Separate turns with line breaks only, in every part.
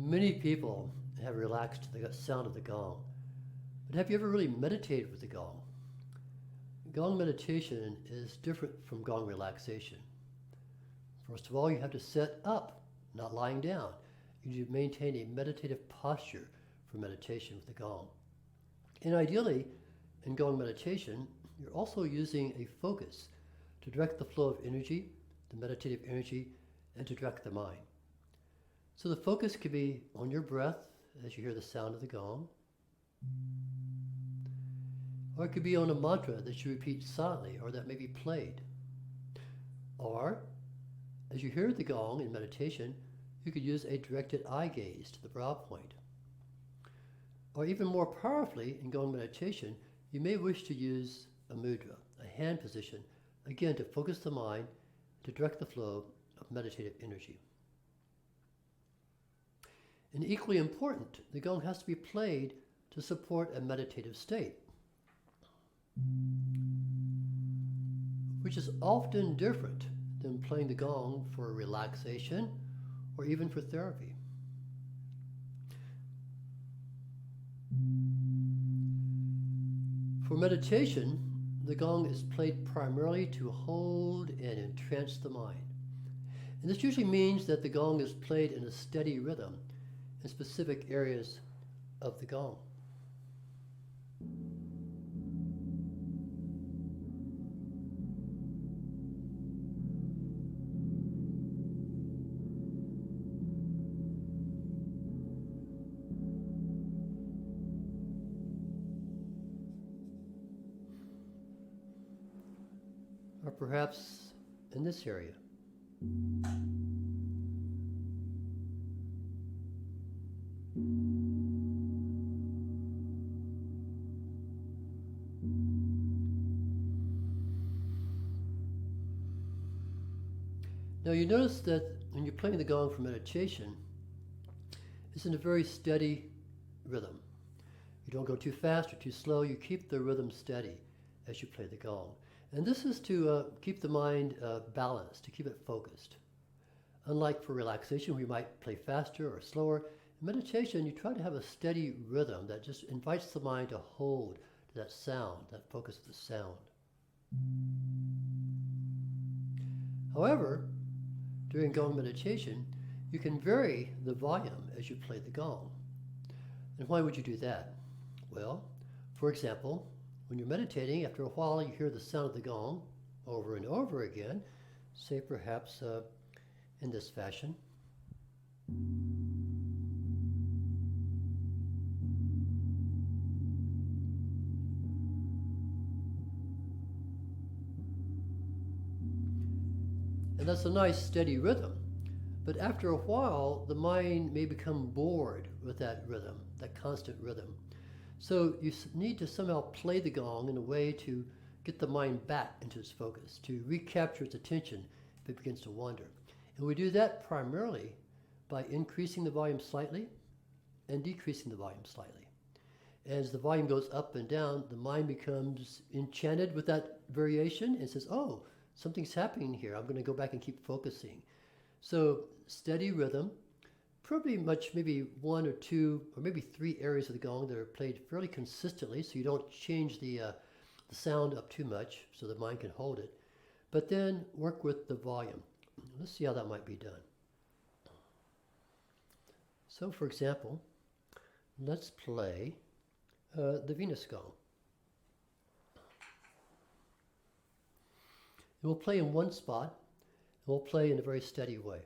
Many people have relaxed to the sound of the gong, but have you ever really meditated with the gong? Gong meditation is different from gong relaxation. First of all, you have to sit up, not lying down. You need to maintain a meditative posture for meditation with the gong. And ideally, in gong meditation, you're also using a focus to direct the flow of energy, the meditative energy, and to direct the mind. So the focus could be on your breath as you hear the sound of the gong, or it could be on a mantra that you repeat silently or that may be played. Or, as you hear the gong in meditation, you could use a directed eye gaze to the brow point. Or even more powerfully, in gong meditation, you may wish to use a mudra, a hand position, again to focus the mind, to direct the flow of meditative energy. And equally important, the gong has to be played to support a meditative state, which is often different than playing the gong for relaxation or even for therapy. For meditation, the gong is played primarily to hold and entrance the mind. And this usually means that the gong is played in a steady rhythm in specific areas of the gong. Or perhaps in this area. Now you notice that when you're playing the gong for meditation, it's in a very steady rhythm. You don't go too fast or too slow, you keep the rhythm steady as you play the gong. And this is to keep the mind balanced, to keep it focused. Unlike for relaxation, where you might play faster or slower, in meditation you try to have a steady rhythm that just invites the mind to hold to that sound, that focus of the sound. However, during gong meditation, you can vary the volume as you play the gong. And why would you do that? Well, for example, when you're meditating, after a while you hear the sound of the gong over and over again, say perhaps in this fashion. And that's a nice steady rhythm. But after a while, the mind may become bored with that rhythm, that constant rhythm. So you need to somehow play the gong in a way to get the mind back into its focus, to recapture its attention if it begins to wander. And we do that primarily by increasing the volume slightly and decreasing the volume slightly. As the volume goes up and down, the mind becomes enchanted with that variation and says, oh, something's happening here. I'm going to go back and keep focusing. So steady rhythm, probably maybe one or two or maybe three areas of the gong that are played fairly consistently, so you don't change the sound up too much so the mind can hold it. But then work with the volume. Let's see how that might be done. So for example, let's play the Venus gong. And we'll play in one spot, and we'll play in a very steady way.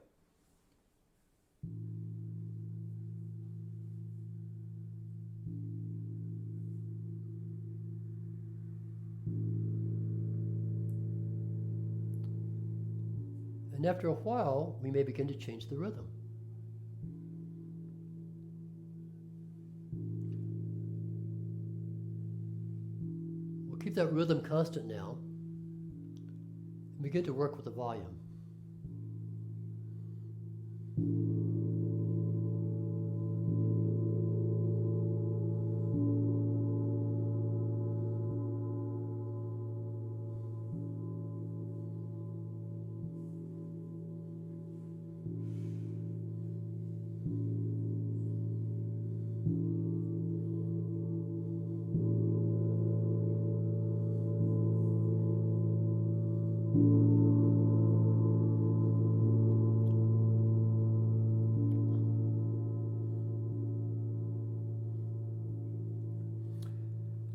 And after a while, we may begin to change the rhythm. We'll keep that rhythm constant now and begin to work with the volume.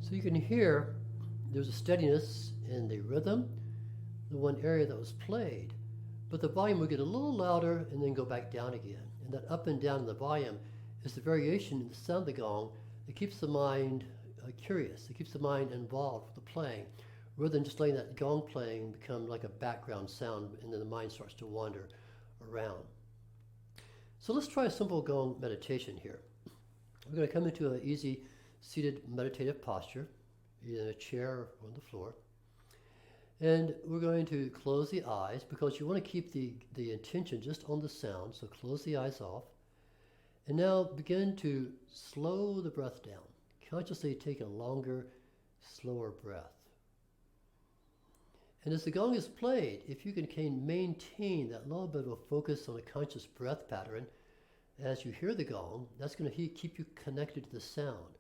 So you can hear there's a steadiness in the rhythm, the one area that was played, but the volume will get a little louder and then go back down again. And that up and down in the volume is the variation in the sound of the gong that keeps the mind curious. It keeps the mind involved with the playing, rather than just letting that gong playing become like a background sound and then the mind starts to wander around. So let's try a simple gong meditation here. We're going to come into an easy seated meditative posture, either in a chair or on the floor. And we're going to close the eyes because you want to keep the intention just on the sound, so close the eyes off. And now begin to slow the breath down. Consciously take a longer, slower breath. And as the gong is played, if you can maintain that little bit of a focus on a conscious breath pattern, as you hear the gong, that's going to keep you connected to the sound.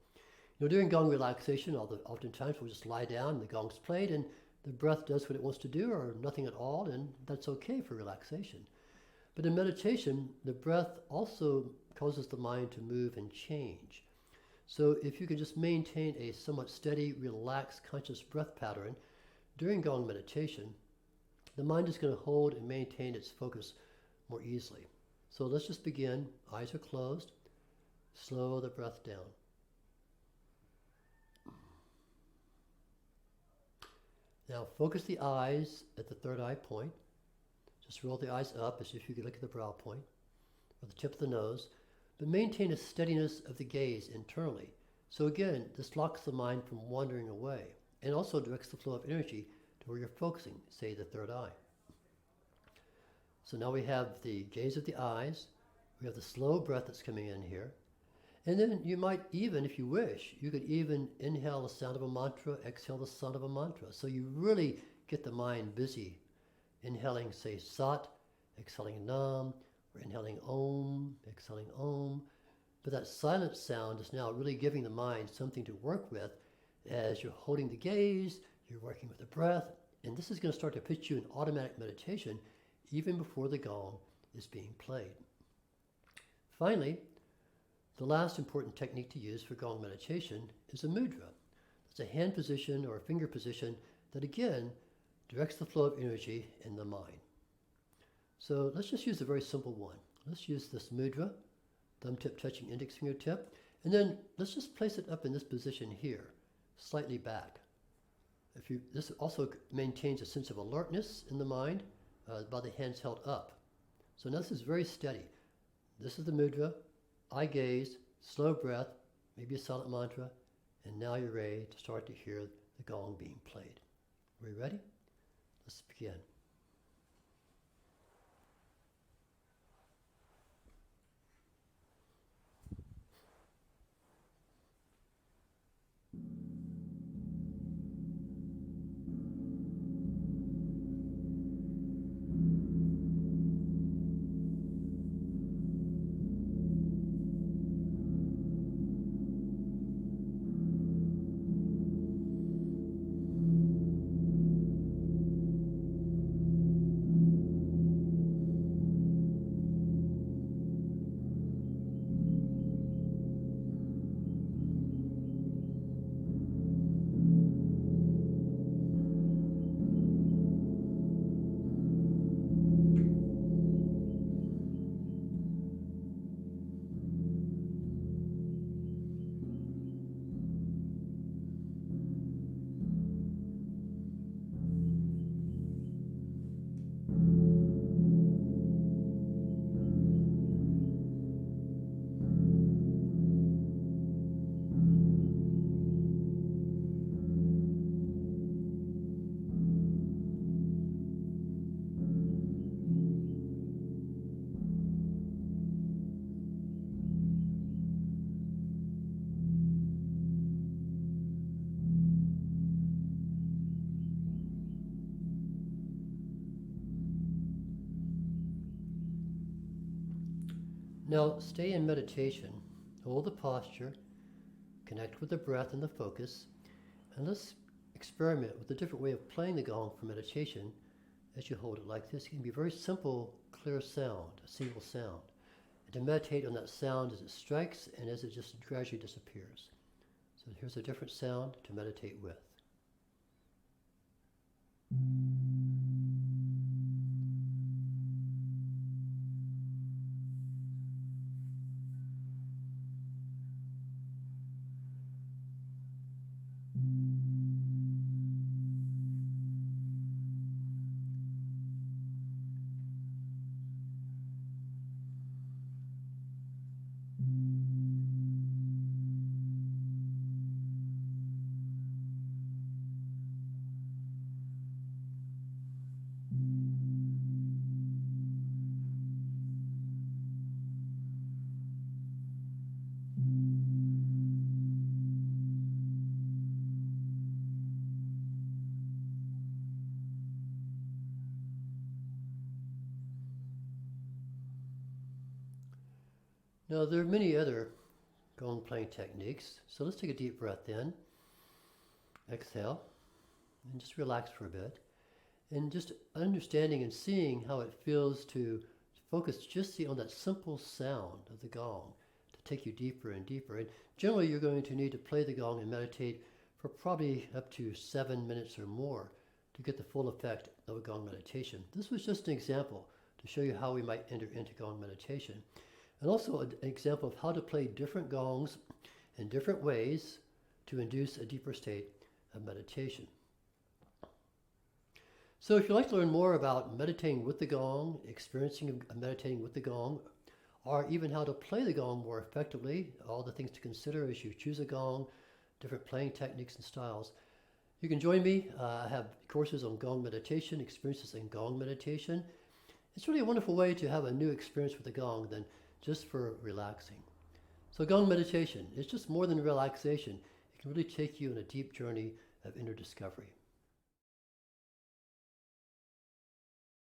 You know, during gong relaxation, oftentimes we'll just lie down and the gong's played and the breath does what it wants to do or nothing at all, and that's okay for relaxation. But in meditation, the breath also causes the mind to move and change. So if you can just maintain a somewhat steady, relaxed, conscious breath pattern during gong meditation, the mind is going to hold and maintain its focus more easily. So let's just begin. Eyes are closed. Slow the breath down. Now focus the eyes at the third eye point. Just roll the eyes up as if you could look at the brow point or the tip of the nose, but maintain a steadiness of the gaze internally. So again, this locks the mind from wandering away and also directs the flow of energy to where you're focusing, say the third eye. So now we have the gaze of the eyes, we have the slow breath that's coming in here, and then you might even, if you wish, you could even inhale the sound of a mantra, exhale the sound of a mantra. So you really get the mind busy. Inhaling, say, Sat, exhaling Nam, or inhaling Om, exhaling Om. But that silent sound is now really giving the mind something to work with as you're holding the gaze, you're working with the breath, and this is going to start to put you in automatic meditation even before the gong is being played. Finally, the last important technique to use for gong meditation is a mudra. It's a hand position or a finger position that again directs the flow of energy in the mind. So let's just use a very simple one. Let's use this mudra, thumb tip touching index fingertip, and then let's just place it up in this position here, slightly back. This also maintains a sense of alertness in the mind by the hands held up. So now this is very steady. This is the mudra, eye gaze, slow breath, maybe a silent mantra, and now you're ready to start to hear the gong being played. Are we ready? Let's begin. Now stay in meditation, hold the posture, connect with the breath and the focus, and let's experiment with a different way of playing the gong for meditation as you hold it like this. It can be a very simple, clear sound, a single sound. And to meditate on that sound as it strikes and as it just gradually disappears. So here's a different sound to meditate with. Now, there are many other gong playing techniques, so let's take a deep breath in, exhale, and just relax for a bit. And just understanding and seeing how it feels to focus just on that simple sound of the gong to take you deeper and deeper. And generally, you're going to need to play the gong and meditate for probably up to 7 minutes or more to get the full effect of a gong meditation. This was just an example to show you how we might enter into gong meditation. And also an example of how to play different gongs in different ways to induce a deeper state of meditation. So if you'd like to learn more about meditating with the gong, experiencing meditating with the gong, or even how to play the gong more effectively, all the things to consider as you choose a gong, different playing techniques and styles, you can join me. I have courses on gong meditation, experiences in gong meditation. It's really a wonderful way to have a new experience with the gong than just for relaxing. So gong meditation is just more than relaxation. It can really take you on a deep journey of inner discovery.